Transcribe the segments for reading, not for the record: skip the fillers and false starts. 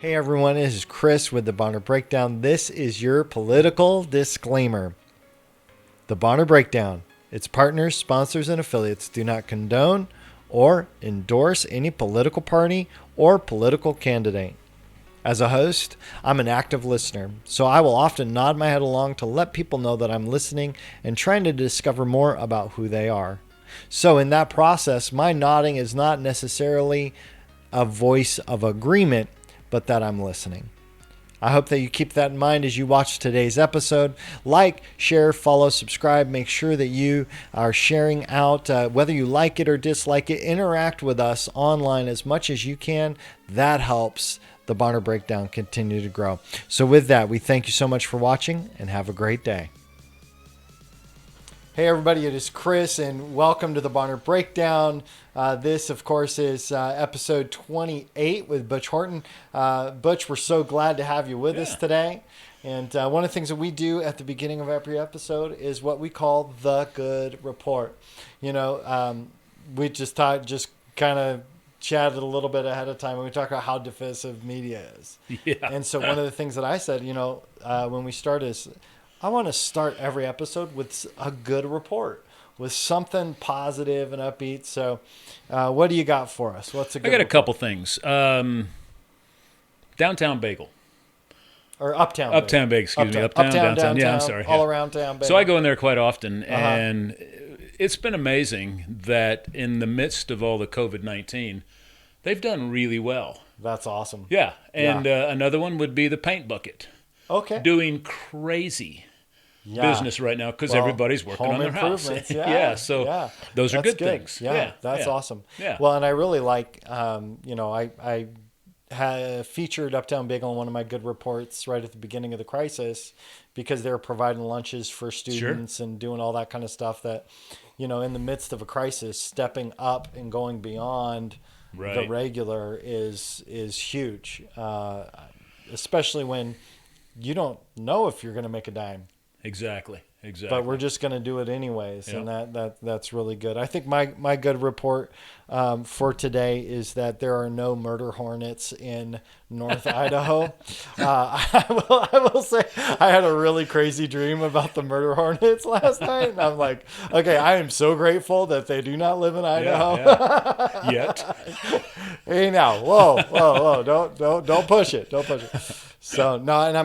Hey everyone, this is Chris with the Bonner Breakdown. This is your political disclaimer. The Bonner Breakdown, its partners, sponsors, and affiliates do not condone or endorse any political party or political candidate. As a host, I'm an active listener, so I will often nod my head along to let people know that I'm listening and trying to discover more about who they are. So in that process, my nodding is not necessarily a voice of agreement, but that I'm listening. I hope that you keep that in mind as you watch today's episode. Like, share, follow, subscribe. Make sure that you are sharing out, whether you like it or dislike it. Interact with us online as much as you can. That helps the Bonner Breakdown continue to grow. So with that, we thank you so much for watching and have a great day. Hey everybody, it is Chris and welcome to the Bonner Breakdown. This, of course, is episode 28 with Butch Horton. Butch, we're so glad to have you with us today. And one of the things that we do at the beginning of every episode is what we call the good report. You know, we just kind of chatted a little bit ahead of time and we talked about how divisive media is. Yeah. And so one of the things that I said, when we started is, I want to start every episode with a good report, with something positive and upbeat. So what do you got for us? What's a good report? I got a couple things. Downtown Bagel. Or Uptown Bagel, excuse me. Uptown, downtown. Yeah, I'm sorry. All around town Bagel. So I go in there quite often, and it's been amazing that in the midst of all the COVID-19, they've done really well. That's awesome. Yeah, and another one would be the Paint Bucket. Okay. Doing crazy business right now because everybody's working on their house. So those are good things. Yeah, that's awesome. Yeah. Well, and I really like, I featured Uptown Bagel in one of my good reports right at the beginning of the crisis because they were providing lunches for students and doing all that kind of stuff that, in the midst of a crisis, stepping up and going beyond the regular is huge, especially when you don't know if you're going to make a dime. Exactly. But we're just going to do it anyways, and that's really good. I think my good report for today is that there are no murder hornets in North Idaho. I will say I had a really crazy dream about the murder hornets last night, and I'm like, okay, I am so grateful that they do not live in Idaho yet. Hey, now, whoa, don't push it, So no, and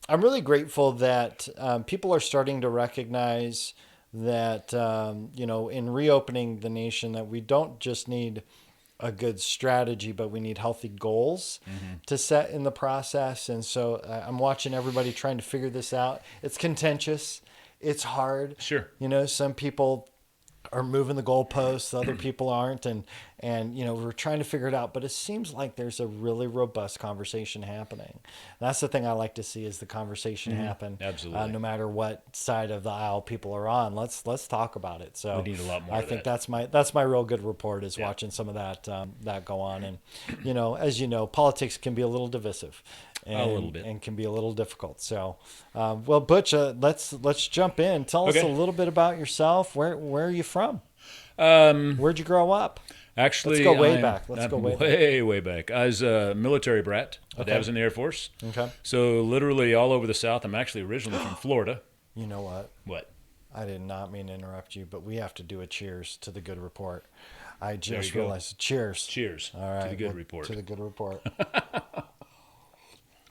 I'm really grateful that people are starting to recognize that, in reopening the nation, that we don't just need a good strategy, but we need healthy goals to set in the process. And so I'm watching everybody trying to figure this out. It's contentious. It's hard. Sure. Some people are moving the goalposts, other people aren't, and we're trying to figure it out. But it seems like there's a really robust conversation happening. That's the thing I like to see, is the conversation happen. Absolutely. No matter what side of the aisle people are on, let's talk about it. So we need a lot more. I think that's my real good report, is watching some of that go on. And as you know, politics can be a little divisive. A little bit. And can be a little difficult. So, well, Butch, let's jump in. Tell us a little bit about yourself. Where are you from? Where'd you grow up? Actually, let's go way back. Way back. I was a military brat. My dad was in the Air Force. Okay. So literally all over the South. I'm actually originally from Florida. You know what? What? I did not mean to interrupt you, but we have to do a cheers to the good report. I just realized. Cheers. Cheers. All right. To the good report. To the good report.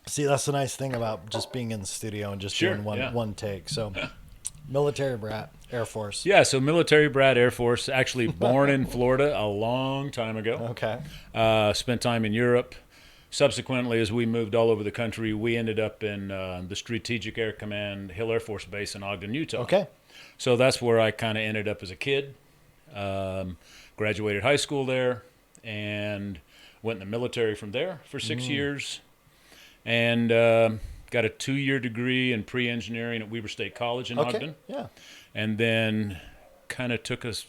See, that's the nice thing about just being in the studio and just doing one take. So, military brat, Air Force. Yeah, so military brat, Air Force. Actually born in Florida a long time ago. Okay. Spent time in Europe. Subsequently, as we moved all over the country, we ended up in the Strategic Air Command Hill Air Force Base in Ogden, Utah. Okay. So that's where I kind of ended up as a kid. Graduated high school there and went in the military from there for 6 years. And got a 2-year degree in pre-engineering at Weber State College in Ogden. Yeah. And then kind of took us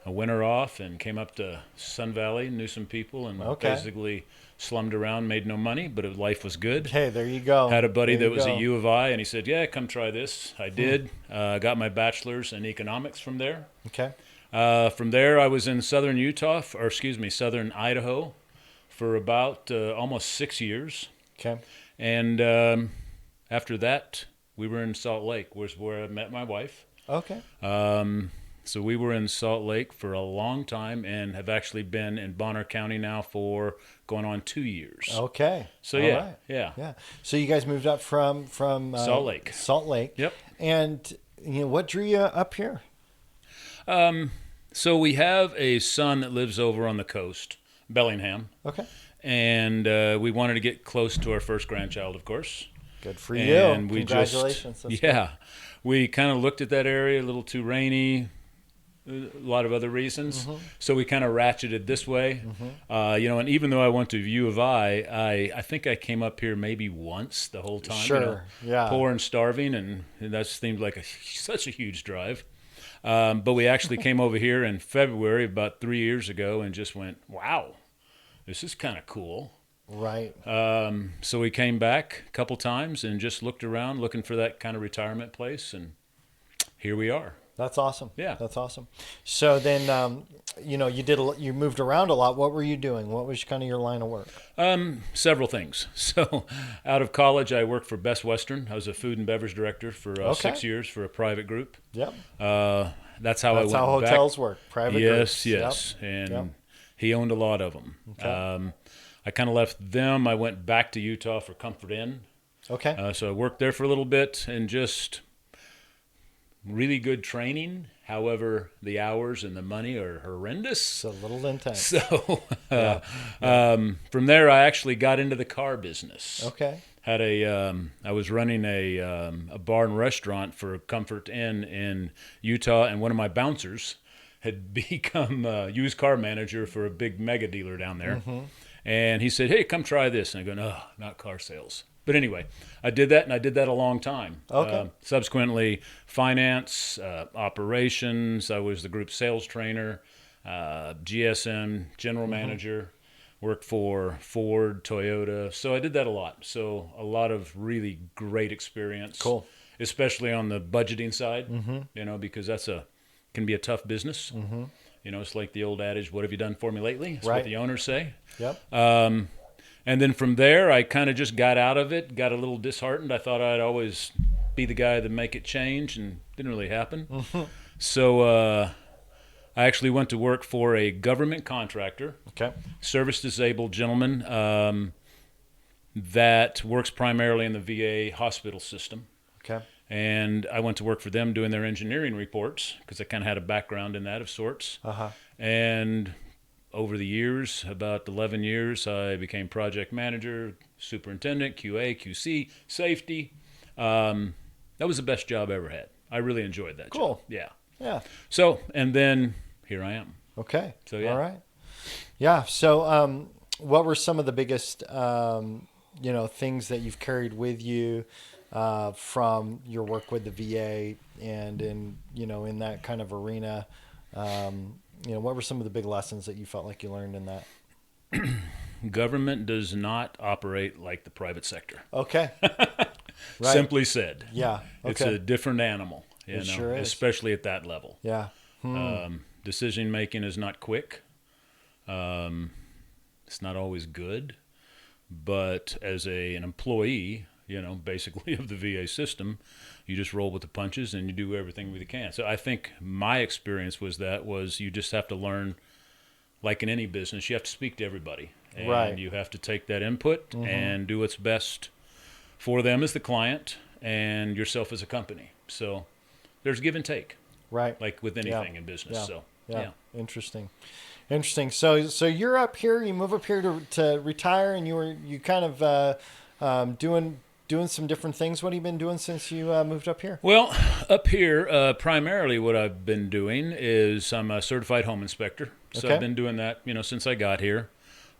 a winter off and came up to Sun Valley, knew some people, and basically slummed around, made no money, but life was good. Hey, there you go. Had a buddy that was at U of I, and he said, yeah, come try this. I did. Got my bachelor's in economics from there. Okay. From there, I was in southern Idaho for about almost 6 years. Okay. And after that, we were in Salt Lake, where I met my wife. Okay. So we were in Salt Lake for a long time and have actually been in Bonner County now for going on 2 years. Okay. So All yeah, right. yeah. Yeah. So you guys moved up from Salt Lake. Salt Lake. Yep. And what drew you up here? So we have a son that lives over on the coast, Bellingham. Okay. And we wanted to get close to our first grandchild, of course. Good for you. And we Congratulations. We kind of looked at that area, a little too rainy, a lot of other reasons. Mm-hmm. So we kind of ratcheted this way. Mm-hmm. And even though I went to U of I think I came up here maybe once the whole time. Sure. Yeah. Poor and starving, and that seemed like such a huge drive. But we actually came over here in February about 3 years ago and just went, wow, this is kind of cool. Right. So we came back a couple times and just looked around looking for that kind of retirement place, and here we are. That's awesome. Yeah. That's awesome. So then, you moved around a lot. What were you doing? What was kind of your line of work? Several things. So out of college, I worked for Best Western. I was a food and beverage director for 6 years for a private group. Yep. That's how I went That's how back. hotels work. Private groups. Yes. Yep. And Yep. he owned a lot of them. Okay. I kind of left them. I went back to Utah for Comfort Inn. Okay. So I worked there for a little bit and just really good training. However, the hours and the money are horrendous. It's a little intense. So from there, I actually got into the car business. Okay. I was running a bar and restaurant for Comfort Inn in Utah, and one of my bouncers had become a used car manager for a big mega dealer down there. Mm-hmm. And he said, hey, come try this. And I go, no, not car sales. But anyway, I did that, and I did that a long time. Okay. Subsequently, finance, operations. I was the group sales trainer, GSM, general manager, worked for Ford, Toyota. So I did that a lot. So a lot of really great experience. Cool. Especially on the budgeting side, because that's can be a tough business. Mm-hmm. It's like the old adage, what have you done for me lately? That's what the owners say. Yep. And then from there, I kind of just got out of it, got a little disheartened. I thought I'd always be the guy to make it change, and didn't really happen. Mm-hmm. So I actually went to work for a government contractor, service-disabled gentleman that works primarily in the VA hospital system. Okay. And I went to work for them doing their engineering reports because I kind of had a background in that of sorts. Uh-huh. And over the years, about 11 years, I became project manager, superintendent, QA, QC, safety. That was the best job I ever had. I really enjoyed that job. Cool. Yeah. Yeah. So, and then here I am. Okay. So, yeah. All right. Yeah. So, what were some of the biggest, things that you've carried with you from your work with the VA and in that kind of arena? What were some of the big lessons that you felt like you learned in that? Government does not operate like the private sector. Okay. Right. Simply said. Yeah. Okay. It's a different animal, sure is. Especially at that level. Yeah. Decision making is not quick. It's not always good, but as an employee, basically of the VA system, you just roll with the punches and you do everything you can. So I think my experience was you just have to learn, like in any business, you have to speak to everybody. And you have to take that input and do what's best for them as the client and yourself as a company. So there's give and take. Right. Like with anything in business. Yeah. Interesting. So you're up here, you move up here to retire, and you kind of doing some different things. What have you been doing since you moved up here? Well, up here, primarily what I've been doing is I'm a certified home inspector. So I've been doing that, since I got here.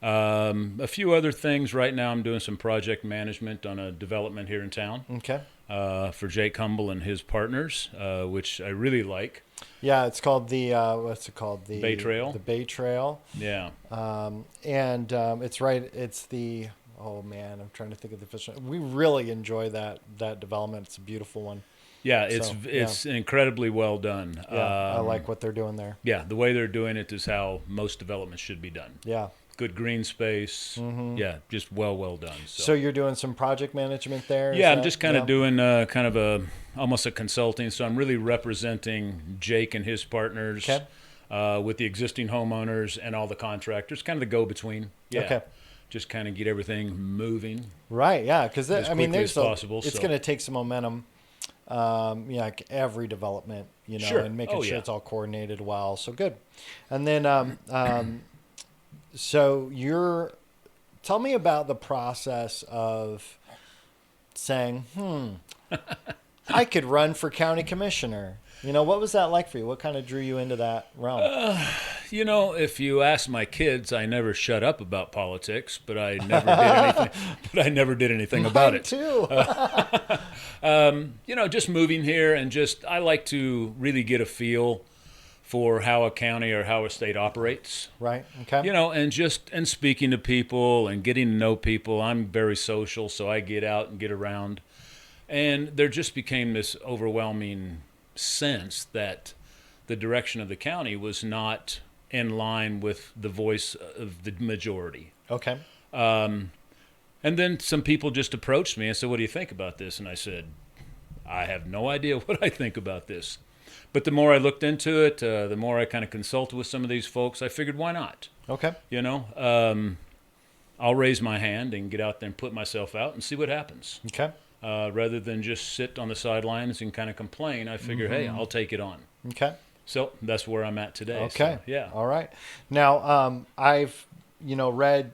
A few other things. Right now I'm doing some project management on a development here in town. Okay. For Jake Humble and his partners, which I really like. Yeah, it's called the what's it called? The Bay Trail. The Bay Trail. Yeah. It's right. It's the oh man, I'm trying to think of the official. We really enjoy that development. It's a beautiful one. Yeah, it's incredibly well done. Yeah, I like what they're doing there. Yeah, the way they're doing it is how most developments should be done. Yeah. good green space. Yeah, just well done. So you're doing some project management there? Yeah, I'm just kind of doing kind of almost a consulting. So I'm really representing Jake and his partners with the existing homeowners and all the contractors, kind of the go-between. Yeah. Okay. Just kind of get everything moving. Right, yeah, because I mean, it's going to take some momentum. Like every development, and making sure it's all coordinated well. So good. And then, so tell me about the process of saying, I could run for county commissioner. What was that like for you? What kind of drew you into that realm? If you ask my kids, I never shut up about politics, but I never did anything. But I never did anything about it. Too. Just moving here and I like to really get a feel for how a county or how a state operates. Right. Okay. And speaking to people and getting to know people. I'm very social, so I get out and get around. And there just became this overwhelming sense that the direction of the county was not in line with the voice of the majority. Okay. And then some people just approached me and said, what do you think about this? And I said, I have no idea what I think about this. But the more I looked into it, the more I kind of consulted with some of these folks, I figured, why not? Okay. I'll raise my hand and get out there and put myself out and see what happens. Okay. Rather than just sit on the sidelines and kind of complain, I figure, hey, I'll take it on. Okay. So that's where I'm at today. Okay. So, yeah. All right. Now, I've, read,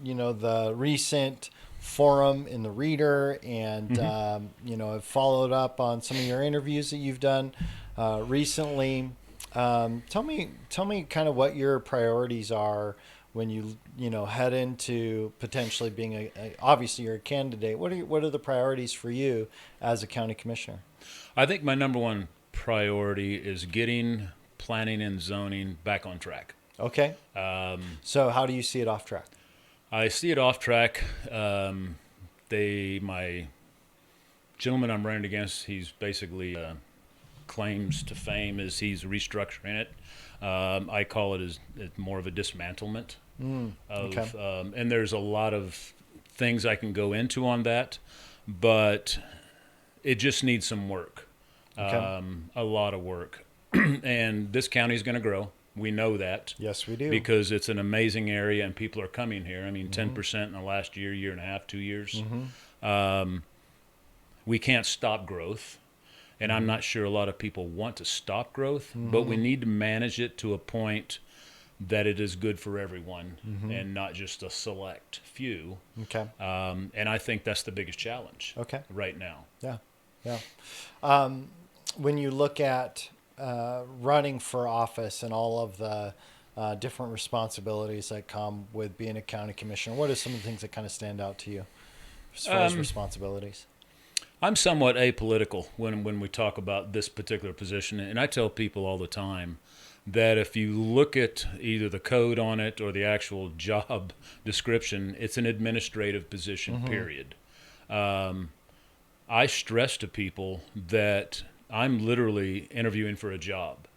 the recent forum in the Reader and, I've followed up on some of your interviews that you've done recently. Tell me kind of what your priorities are when you head into potentially being obviously you're a candidate. What are the priorities for you as a county commissioner? I think my number one priority is getting planning and zoning back on track. Okay. So how do you see it off track? I see it off track. My gentleman I'm running against, he's basically claims to fame is he's restructuring it. I call it as more of a dismantlement. And there's a lot of things I can go into on that, but it just needs some work. A lot of work. And this county is going to grow. We know that. Yes, we do. Because it's an amazing area and people are coming here. I mean, 10% in the last year and a half, 2 years. We can't stop growth. And I'm not sure a lot of people want to stop growth, but we need to manage it to a point that it is good for everyone and not just a select few. Okay. And I think that's the biggest challenge right now. Yeah. Yeah. When you look at running for office and all of the different responsibilities that come with being a county commissioner, what are some of the things that kind of stand out to you as far as responsibilities? I'm somewhat apolitical when we talk about this particular position, and I tell people all the time that if you look at either the code on it or the actual job description, it's an administrative position, period. I stress to people that I'm literally interviewing for a job.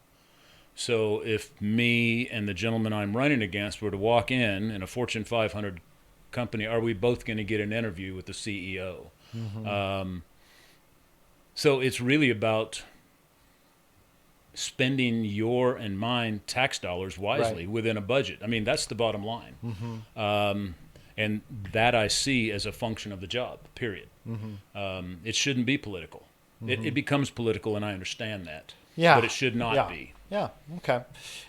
So if me and the gentleman I'm running against were to walk in a Fortune 500 company, are we both going to get an interview with the CEO? So it's really about spending your and mine tax dollars wisely within a budget. I mean, that's the bottom line. And that I see as a function of the job, period. It shouldn't be political. It becomes political, and I understand that. Yeah. But it should not be. Yeah. Okay.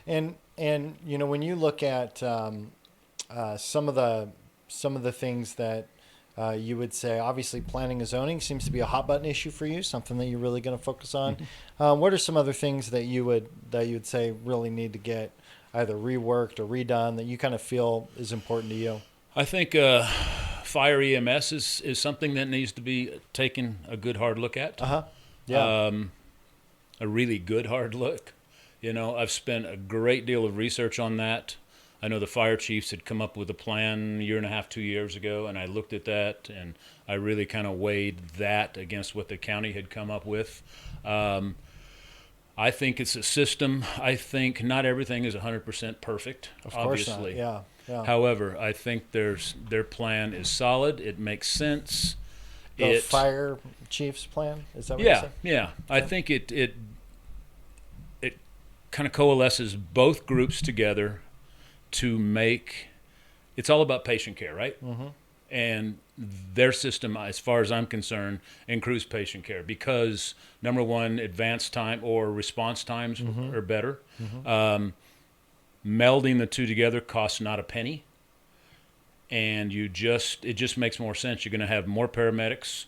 And when you look at some of the things that you would say, obviously planning and zoning seems to be a hot button issue for you, something that you're really going to focus on. What are some other things that you would say really need to get either reworked or redone that you kind of feel is important to you? I think fire EMS is something that needs to be taken a good hard look at. Yeah. A really good hard look. I've spent a great deal of research on that. I know the fire chiefs had come up with a plan 1.5 years, 2 years ago, and I looked at that, and I really kind of weighed that against what the county had come up with. I I think it's a system. I think not everything is 100% perfect, Of course not. obviously. Yeah. Yeah. However, I think their plan is solid. It makes sense. The fire chief's plan, is that what you Yeah, said? yeah. I think it kind of coalesces both groups together to make. It's all about patient care, right? Mm-hmm. And their system, as far as I'm concerned, improves patient care because, number one, advance time or response times Mm-hmm. are better. Mm-hmm. Melding the two together costs not a penny, and it just makes more sense. You're going to have more paramedics,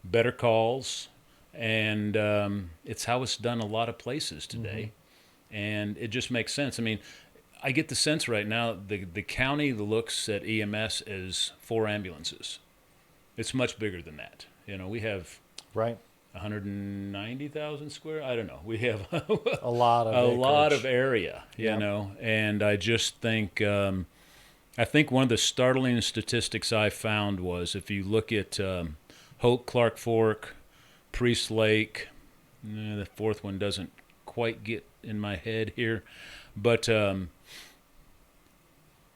better calls, and it's how it's done a lot of places today, and it just makes sense. I mean, I get the sense right now the county looks at EMS as 4 ambulances. It's much bigger than that. We have Right. 190,000 square. I don't know. We have A lot of a lot of acreage. area. Yep. And I just think I think one of the startling statistics I found was if you look at Hope, Clark Fork, Priest Lake, the fourth one doesn't quite get in my head here, but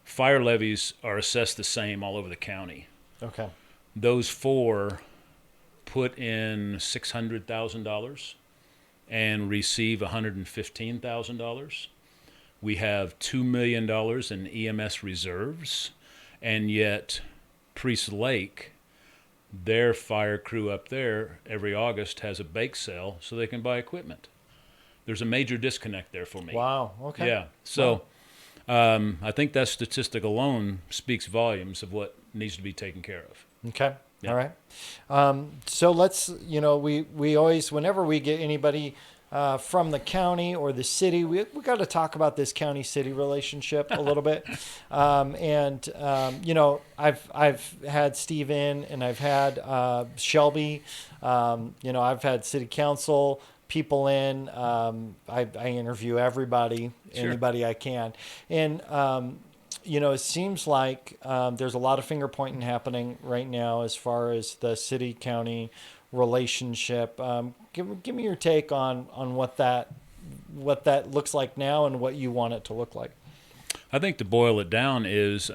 fire levies are assessed the same all over the county. Okay. Those 4 put in $600,000 and receive $115,000. We have $2 million in EMS reserves, and yet Priest Lake, their fire crew up there every August has a bake sale so they can buy equipment. There's a major disconnect there for me. Wow. Okay. Yeah. So I think that statistic alone speaks volumes of what needs to be taken care of. Okay. Yeah. All right. So let's, we always, whenever we get anybody from the county or the city, we got to talk about this county-city relationship a little bit. I've had Steve in, and I've had Shelby. I've had city council people in. I interview everybody, Sure. anybody I can, and it seems like there's a lot of finger pointing happening right now as far as the city-county relationship. Give me your take on what that looks like now and what you want it to look like. I think to boil it down is,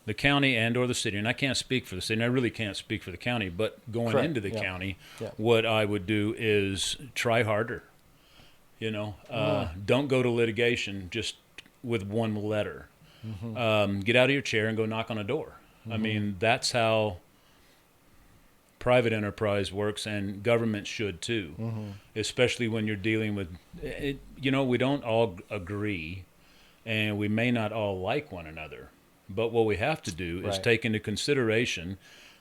the county and or the city, and I can't speak for the city, and I really can't speak for the county, but going Correct. into the Yeah. county, Yeah. what I would do is try harder. Don't go to litigation just with one letter. Get out of your chair and go knock on a door. That's how private enterprise works, and government should too, especially when you're dealing with it. We don't all agree, and we may not all like one another, but what we have to do is Right. take into consideration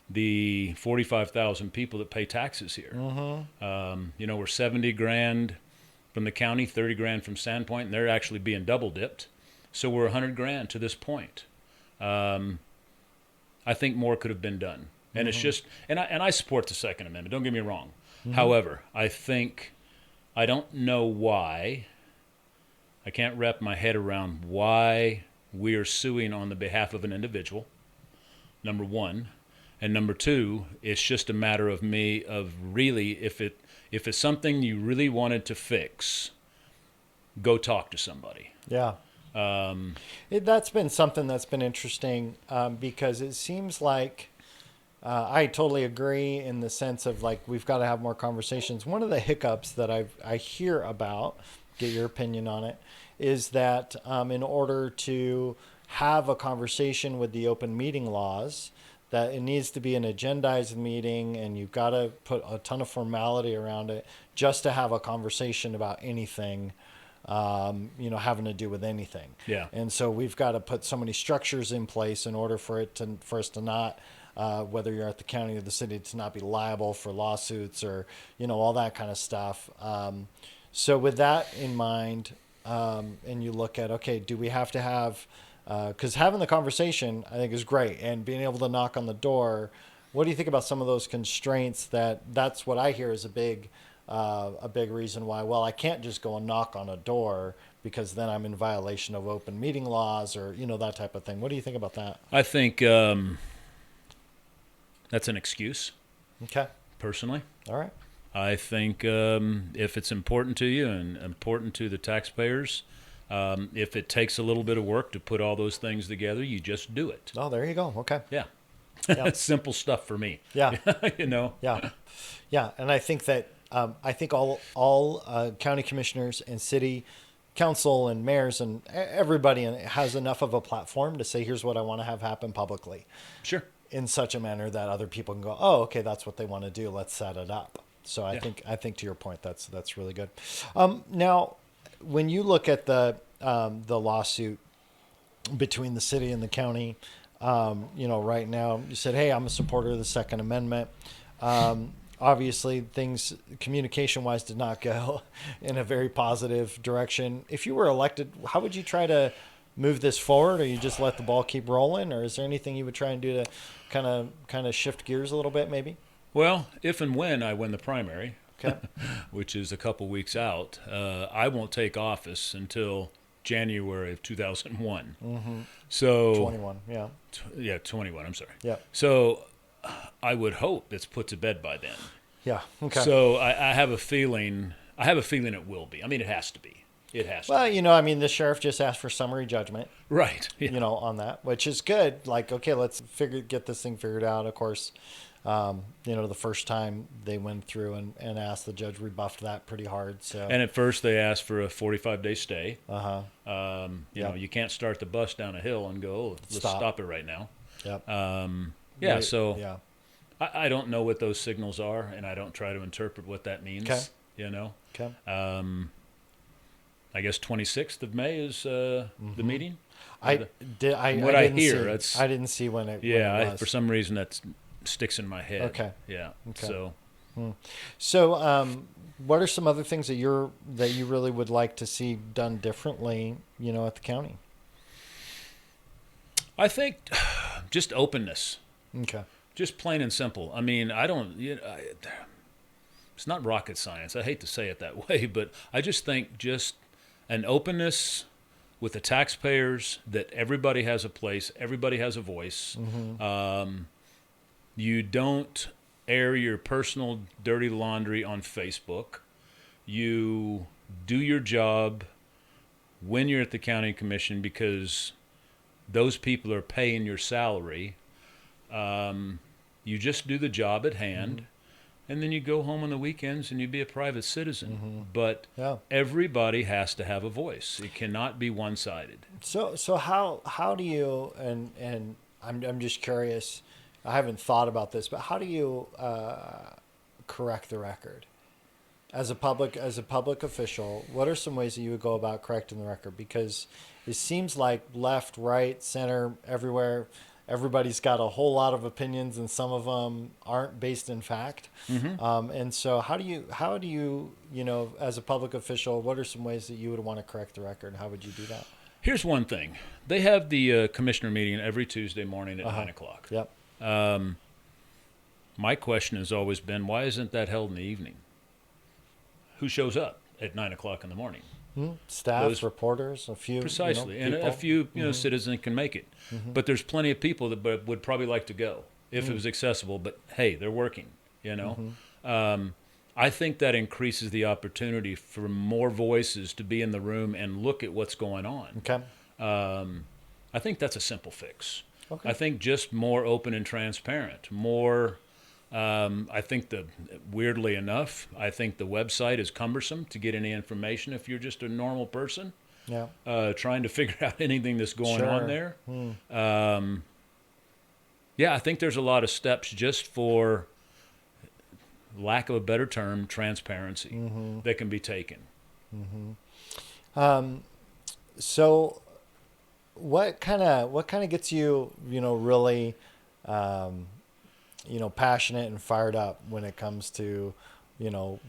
the 45,000 people that pay taxes here. We're 70 grand from the county, 30 grand from Sandpoint, and they're actually being double dipped, so we're 100 grand to this point. I think more could have been done. And it's just, and I support the Second Amendment. Don't get me wrong. However, I don't know why. I can't wrap my head around why we are suing on the behalf of an individual. Number one, and number two, it's just a matter of me of really if it's something you really wanted to fix, go talk to somebody. Yeah. That's been something that's been interesting because it seems like I totally agree in the sense of like we've got to have more conversations. One of the hiccups that I hear about, get your opinion on it, is that in order to have a conversation with the open meeting laws, that it needs to be an agendized meeting, and you've got to put a ton of formality around it just to have a conversation about anything. Having to do with anything. Yeah. And so we've got to put so many structures in place in order for us to not, whether you're at the county or the city, to not be liable for lawsuits or, all that kind of stuff. So with that in mind, and you look at, okay, do we have to have, because having the conversation, I think is great, and being able to knock on the door. What do you think about some of those constraints that's what I hear is a big reason why, well, I can't just go and knock on a door because then I'm in violation of open meeting laws or, that type of thing. What do you think about that? I think that's an excuse, Okay. personally. All right. I think if it's important to you and important to the taxpayers, if it takes a little bit of work to put all those things together, you just do it. Oh, there you go. Okay. Yeah. Yeah. Simple stuff for me. Yeah. You know? Yeah. Yeah. And I think that I think all county commissioners and city council and mayors and everybody has enough of a platform to say, here's what I want to have happen publicly Sure. in such a manner that other people can go, oh, okay, that's what they want to do. Let's set it up. So Yeah. I think to your point, that's really good. Now, when you look at the lawsuit between the city and the county, right now you said, hey, I'm a supporter of the Second Amendment. Obviously, things communication wise did not go in a very positive direction. If you were elected, how would you try to move this forward, or you just let the ball keep rolling, or is there anything you would try and do to kind of shift gears a little bit, maybe? Well, if and when I win the primary, Okay. which is a couple weeks out, I won't take office until January of 2001. Mm-hmm. So 21. Yeah. 21. I'm sorry. Yeah. So I would hope it's put to bed by then. Yeah. Okay. So I have a feeling. I have a feeling it will be. I mean, it has to be. It has to. Well, be. the sheriff just asked for summary judgment, Right. Yeah. on that, which is good. Like, okay, let's get this thing figured out. Of course, the first time they went through and asked, the judge rebuffed that pretty hard. So, And at first they asked for a 45-day stay. uh-huh. You can't start the bus down a hill and go, oh, let's stop it right now. Yep. Yeah. Right, So yeah. I don't know what those signals are, and I don't try to interpret what that means. Okay. Okay. I guess 26th of May is the meeting. I what I didn't hear, see, I didn't see when it. Yeah, when it was. for some reason that sticks in my head. Okay. Yeah. Okay. So So, what are some other things that you really would like to see done differently, at the county? I think just openness, Okay. just plain and simple. I mean, it's not rocket science. I hate to say it that way, but I just think just an openness with the taxpayers, that everybody has a place, everybody has a voice. Mm-hmm. You don't air your personal dirty laundry on Facebook. You do your job when you're at the county commission, because those people are paying your salary. You just do the job at hand, and then you go home on the weekends and you be a private citizen. But everybody has to have a voice. It cannot be one-sided. So how do you, and I'm just curious, I haven't thought about this, but how do you correct the record? As a public official, what are some ways that you would go about correcting the record? Because it seems like left, right, center, everywhere, everybody's got a whole lot of opinions, and some of them aren't based in fact. And so how do you, as a public official, what are some ways that you would want to correct the record? How would you do that? Here's one thing. They have the commissioner meeting every Tuesday morning at 9 o'clock. Yep. My question has always been, why isn't that held in the evening? Who shows up at 9 o'clock in the morning? Staff, reporters, a few. Precisely. And people. a few citizens can make it. But there's plenty of people that would probably like to go if it was accessible. But, hey, they're working, I think that increases the opportunity for more voices to be in the room and look at what's going on. Okay. I think that's a simple fix. Okay. I think just more open and transparent, more... I think weirdly enough, I think the website is cumbersome to get any information if you're just a normal person. Yeah. Trying to figure out anything that's going on there. I think there's a lot of steps just for, lack of a better term, transparency that can be taken. So what kind of gets you, really, passionate and fired up when it comes to,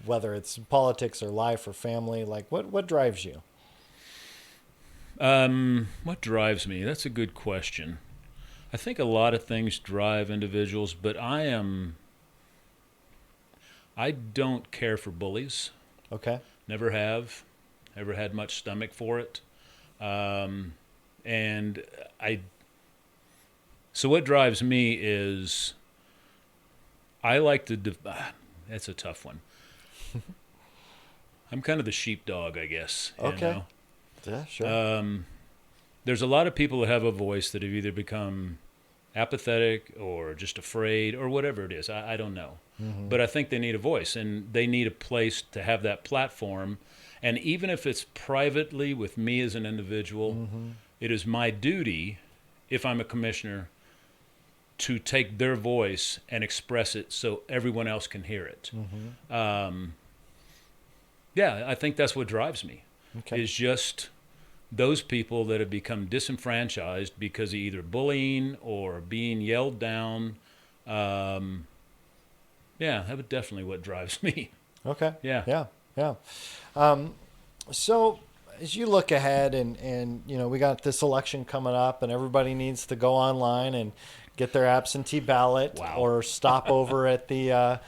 whether it's politics or life or family? Like what drives you? What drives me? That's a good question. I think a lot of things drive individuals, but I don't care for bullies. Okay. Never have. Never had much stomach for it. So what drives me is I like to, that's a tough one. I'm kind of the sheepdog, I guess. Okay. Yeah, sure. There's a lot of people that have a voice that have either become apathetic or just afraid or whatever it is. I don't know. But I think they need a voice, and they need a place to have that platform. And even if it's privately with me as an individual, it is my duty, if I'm a commissioner, to take their voice and express it so everyone else can hear it. Yeah, I think that's what drives me, is just those people that have become disenfranchised because of either bullying or being yelled down. Yeah, that would definitely what drives me. Okay. Yeah. Yeah. So as you look ahead and we got this election coming up and everybody needs to go online and get their absentee ballot or stop over at the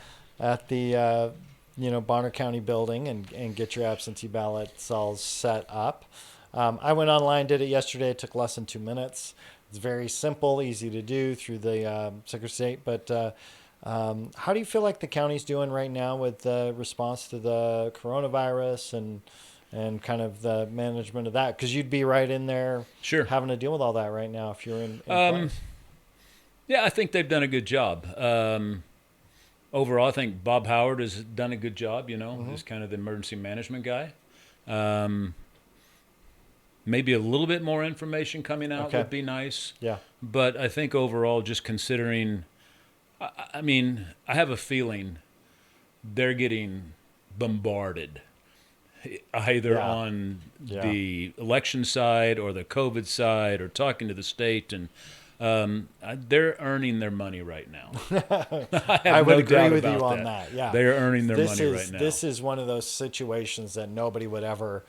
Bonner County building and get your absentee ballots all set up. I went online, did it yesterday. It took less than 2 minutes. It's very simple, easy to do through the Secretary of State. But how do you feel like the county's doing right now with the response to the coronavirus and kind of the management of that? Because you'd be right in there having to deal with all that right now if you're in place. Yeah, I think they've done a good job. Overall, I think Bob Howard has done a good job, as kind of the emergency management guy. Maybe a little bit more information coming out would be nice. Yeah. But I think overall, just considering, I mean, I have a feeling they're getting bombarded either on the election side or the COVID side or talking to the state. And they're earning their money right now. I would agree with you on that. Yeah. They're earning their money right now. This is one of those situations that nobody would ever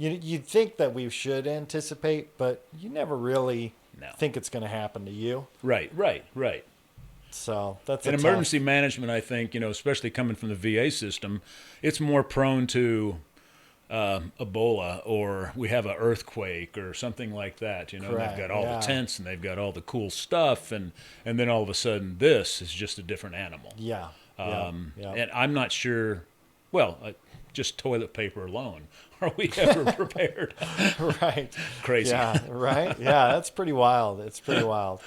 you'd think that we should anticipate, but you never really think it's going to happen to you. Right. So that's in emergency management, I think, especially coming from the VA system, it's more prone to Ebola or we have an earthquake or something like that. They've got all the tents and they've got all the cool stuff, and then all of a sudden this is just a different animal. And I'm not sure. Well, just toilet paper alone. Are we ever prepared? Right. Crazy. Yeah, right? Yeah, that's pretty wild. It's pretty wild.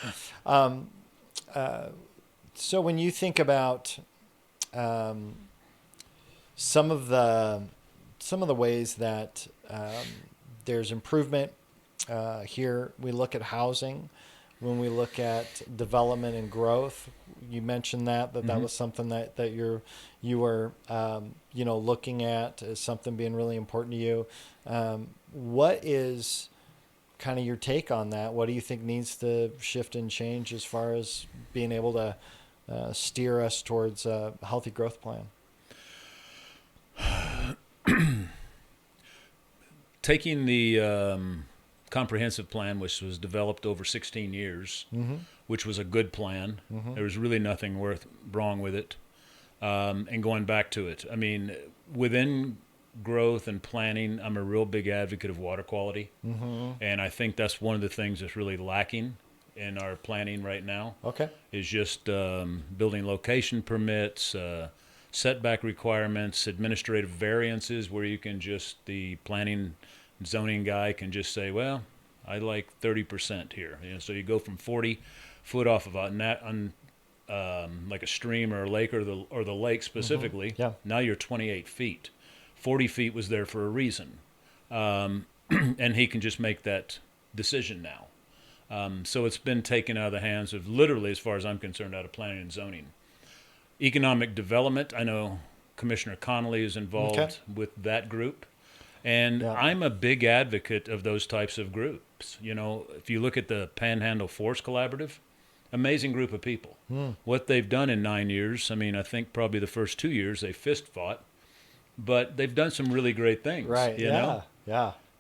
So when you think about some of the ways that there's improvement here, we look at housing. When we look at development and growth, you mentioned that was something that you were looking at as something being really important to you. What is kind of your take on that? What do you think needs to shift and change as far as being able to steer us towards a healthy growth plan? Taking the comprehensive plan, which was developed over 16 years, which was a good plan. There was really nothing wrong with it. And going back to it, I mean, within growth and planning, I'm a real big advocate of water quality. And I think that's one of the things that's really lacking in our planning right now. Is just building location permits, setback requirements, administrative variances where you can just, the planning zoning guy can just say, well, I like 30% here. So you go from 40 foot off of like a stream or a lake or the lake specifically. Now you're 28 feet. 40 feet was there for a reason. And he can just make that decision now. So it's been taken out of the hands of, literally, as far as I'm concerned, out of planning and zoning. Economic development, I know Commissioner Connolly is involved with that group. And I'm a big advocate of those types of groups. If you look at the Panhandle Forest Collaborative, amazing group of people. What they've done in 9 years, I mean, I think probably the first 2 years they fist fought, but they've done some really great things. Right.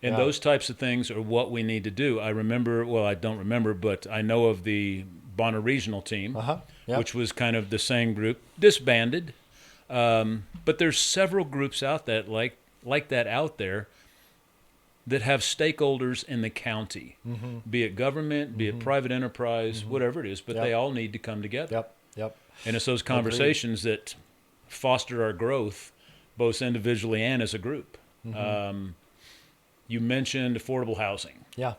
And those types of things are what we need to do. I don't remember, but I know of the Bonner Regional team, which was kind of the same group, disbanded. But there's several groups out that like that out there that have stakeholders in the county, be it government, be it private enterprise, whatever it is, but they all need to come together. And it's those conversations that fostered our growth, both individually and as a group. You mentioned affordable housing. Yeah.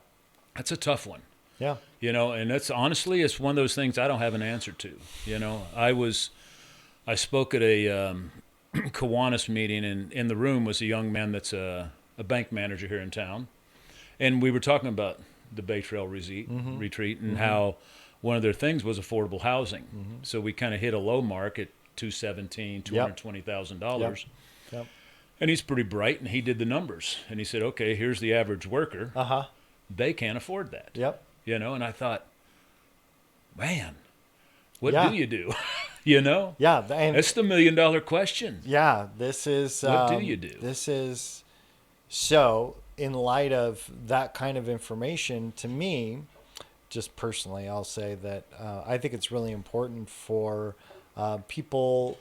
That's a tough one. Yeah. And that's honestly, it's one of those things I don't have an answer to. I spoke at a Kiwanis meeting, and in the room was a young man that's a bank manager here in town. And we were talking about the Bay Trail retreat and how one of their things was affordable housing. So we kind of hit a low mark at $220,000. Yep. And he's pretty bright, and he did the numbers. And he said, okay, here's the average worker. They can't afford that. Yep. And I thought, man, what Yeah. do you do? Yeah. And That's the $1 million question. yeah, this is What do you do? This is so in light of that kind of information, to me, just personally, I'll say that I think it's really important for people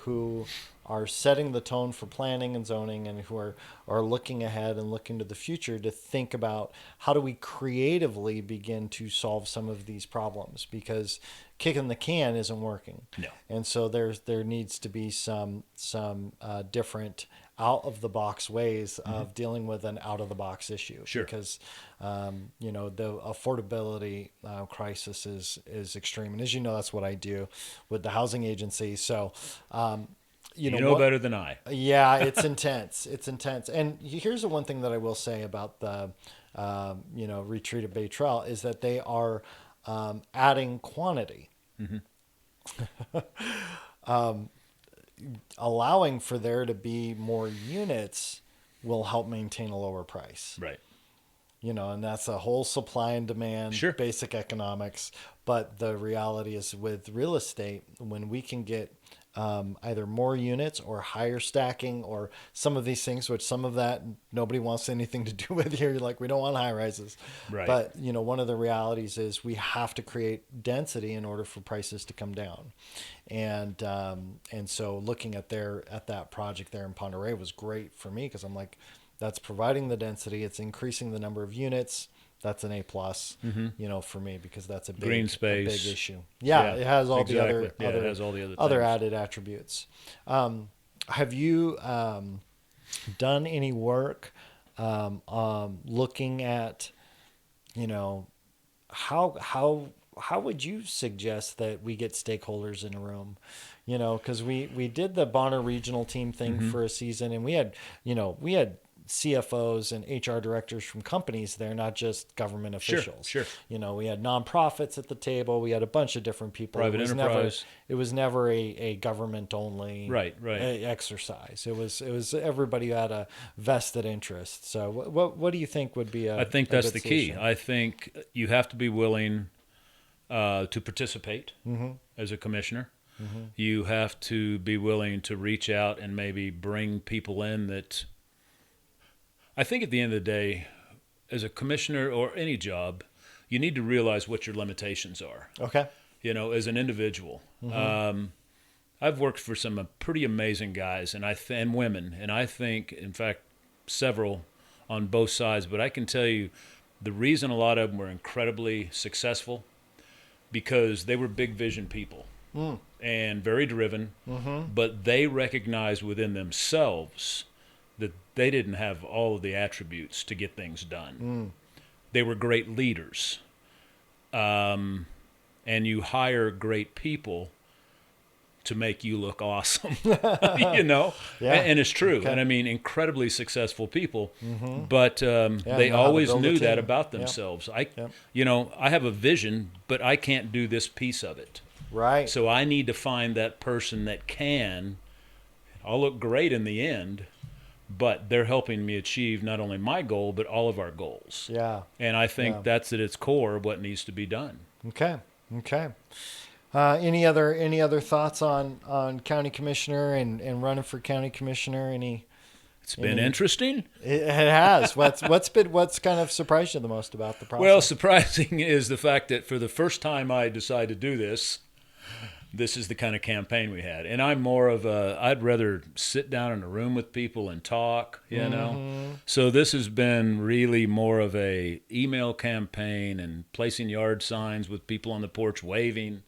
who are setting the tone for planning and zoning and who are looking ahead and looking to the future to think about how do we creatively begin to solve some of these problems, because kicking the can isn't working. No. And so there needs to be some different out of the box ways of dealing with an out of the box issue. Sure. Because the affordability crisis is extreme, and as you know, that's what I do with the housing agency. So you know better than I. yeah, it's intense. It's intense. And here's the one thing that I will say about the retreat at Bay Trail is that they are adding quantity. Allowing for there to be more units will help maintain a lower price. Right. And that's a whole supply and demand, Sure. basic economics. But the reality is with real estate, when we can get either more units or higher stacking or some of these things, which some of that nobody wants anything to do with here. You're like, we don't want high rises. Right. But, one of the realities is we have to create density in order for prices to come down. And so looking at that project there in Ponderay was great for me, because I'm like, that's providing the density. It's increasing the number of units. That's an A+, for me, because that's a big Green space. a big issue. Yeah, it has all exactly. the other it has all the other other things. added attributes. Have you done any work looking at, how would you suggest that we get stakeholders in a room? Because we did the Bonner Regional Team thing for a season, and we had CFOs and HR directors from companies there, not just government officials. Sure. We had nonprofits at the table. We had a bunch of different people. Private enterprise. It was never a government only Right. exercise. It was everybody who had a vested interest. So what do you think would be I think that's good the key. solution? I think you have to be willing to participate as a commissioner. You have to be willing to reach out and maybe bring people in that. I think at the end of the day, as a commissioner or any job, you need to realize what your limitations are. Okay. As an individual. I've worked for some pretty amazing guys and women, and I think, in fact, several on both sides. But I can tell you the reason a lot of them were incredibly successful, because they were big vision people and very driven, but they recognized within themselves that they didn't have all of the attributes to get things done. They were great leaders. And you hire great people to make you look awesome, Yeah. And it's true. Okay. And I mean, incredibly successful people, but they know how to always build a knew that team. about Yep. themselves. Yep. I have a vision, but I can't do this piece of it. Right. So I need to find that person that can. I'll look great in the end, but they're helping me achieve not only my goal, but all of our goals. Yeah. And I think Yeah. that's at its core what needs to be done. Okay. Any other thoughts on county commissioner and running for county commissioner? It's been interesting. It has. What's kind of surprised you the most about the process? Well, surprising is the fact that for the first time I decided to do this is the kind of campaign we had. And I'm more of I'd rather sit down in a room with people and talk, So this has been really more of a email campaign and placing yard signs with people on the porch waving.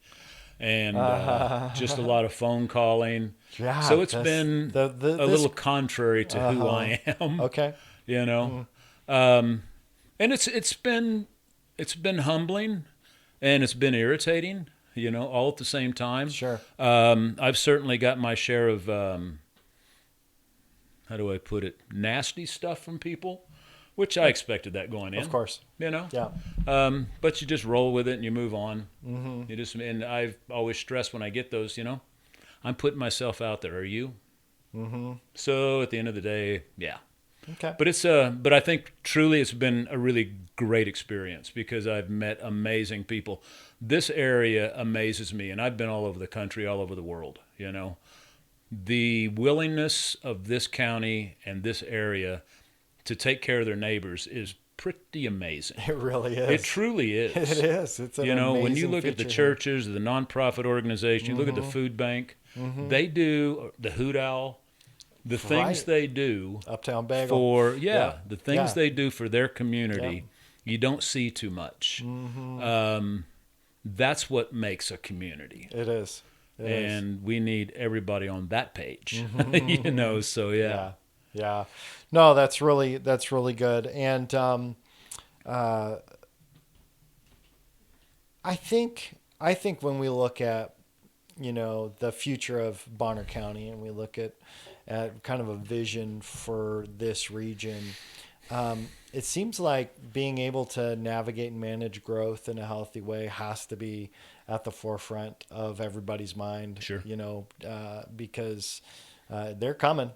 and just a lot of phone calling. Yeah, So it's been a little contrary to who I am. Okay. You know, and it's been humbling, and it's been irritating. You know, all at the same time. Sure. I've certainly got my share of how do I put it, nasty stuff from people, which I expected that going in. Of course. You know? Yeah. But you just roll with it and you move on. Mm-hmm. And I've always stressed when I get those, you know, I'm putting myself out there. Are you? Mm-hmm. So at the end of the day, yeah. Okay. But I think truly it's been a really great experience because I've met amazing people. This area amazes me, and I've been all over the country, all over the world, you know. The willingness of this county and this area to take care of their neighbors is pretty amazing. It really is. It truly is. It is. It's an amazing when you look at the feature churches, the nonprofit organization, you look at the food bank, they do the Hoot Owl, the things they do Uptown Bagel for the things they do for their community. Yeah. You don't see too much. That's what makes a community. It is. And we need everybody on that page. You know, so yeah. No, that's really good. And I think when we look at, you know, the future of Bonner County and we look at kind of a vision for this region, it seems like being able to navigate and manage growth in a healthy way has to be at the forefront of everybody's mind. Sure. You know, because they're coming.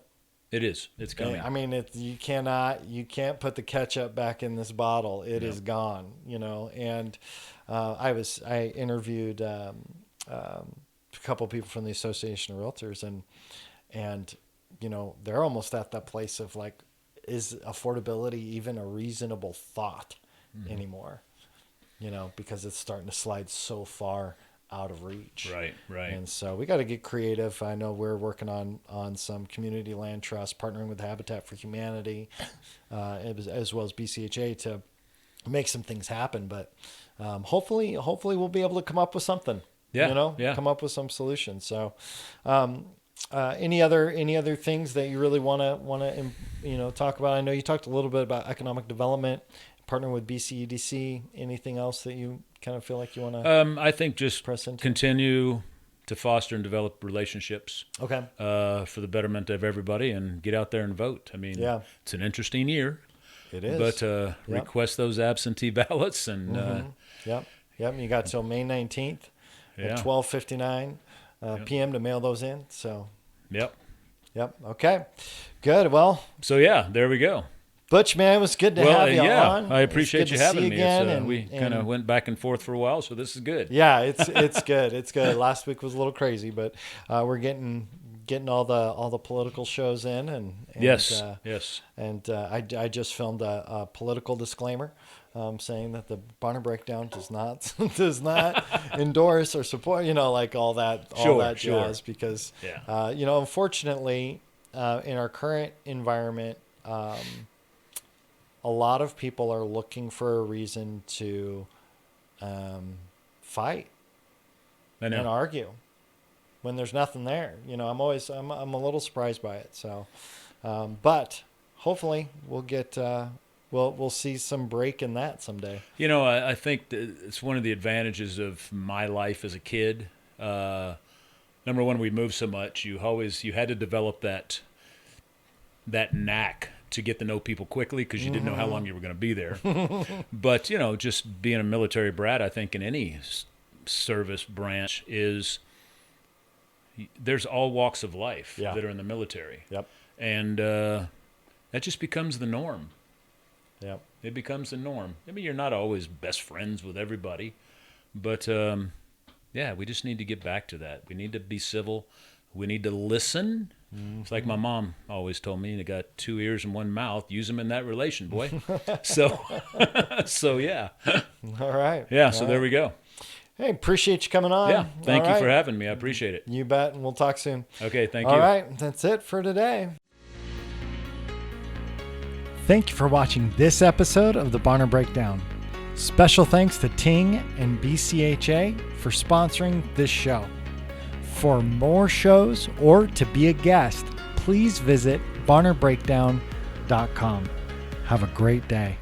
It is. It's coming. I mean, you can't put the ketchup back in this bottle. It is gone, you know. And I interviewed a couple of people from the Association of Realtors, and you know, they're almost at that place of like, is affordability even a reasonable thought anymore? You know, because it's starting to slide so far out of reach. Right. And so we got to get creative. I know we're working on some community land trust, partnering with Habitat for Humanity, as well as BCHA to make some things happen. But hopefully we'll be able to come up with something. Yeah. You know, come up with some solutions. So, any other things that you really want to you know, talk about? I know you talked a little bit about economic development, partnering with BCEDC. Anything else that you kind of feel like you want to? I think just continue to foster and develop relationships. Okay. For the betterment of everybody, and get out there and vote. I mean, it's an interesting year. It is. But request those absentee ballots and. Yep. You got till May 19th at 12:59 p.m. to mail those in. So. Yep. Okay. Good. Well. So there we go. Butch, man, it was good to have you on. I appreciate you having me. Again, we kind of went back and forth for a while, so this is good. Yeah, it's good. It's good. Last week was a little crazy, but we're getting all the political shows in, and yes. And I just filmed a political disclaimer, saying that the Bonner Breakdown does not endorse or support, you know, like all that jazz, because you know, unfortunately, in our current environment, a lot of people are looking for a reason to fight and argue when there's nothing there. You know, I'm a little surprised by it. So, but hopefully we'll get we'll see some break in that someday. You know, I think that it's one of the advantages of my life as a kid. Number one, we moved so much. You had to develop that knack to get to know people quickly, because you didn't know how long you were going to be there. But, you know, just being a military brat, I think in any service branch there's all walks of life that are in the military. Yep. And that just becomes the norm. Yep. It becomes the norm. I mean, you're not always best friends with everybody, but we just need to get back to that. We need to be civil. We need to listen. It's like my mom always told me, you got 2 ears and 1 mouth. Use them in that relation, boy. So yeah. All right. Yeah, so there we go. Hey, appreciate you coming on. Yeah, thank you for having me. I appreciate it. You bet, and we'll talk soon. Okay, thank you. All right, that's it for today. Thank you for watching this episode of the Bonner Breakdown. Special thanks to Ting and BCHA for sponsoring this show. For more shows or to be a guest, please visit BonnerBreakdown.com. Have a great day.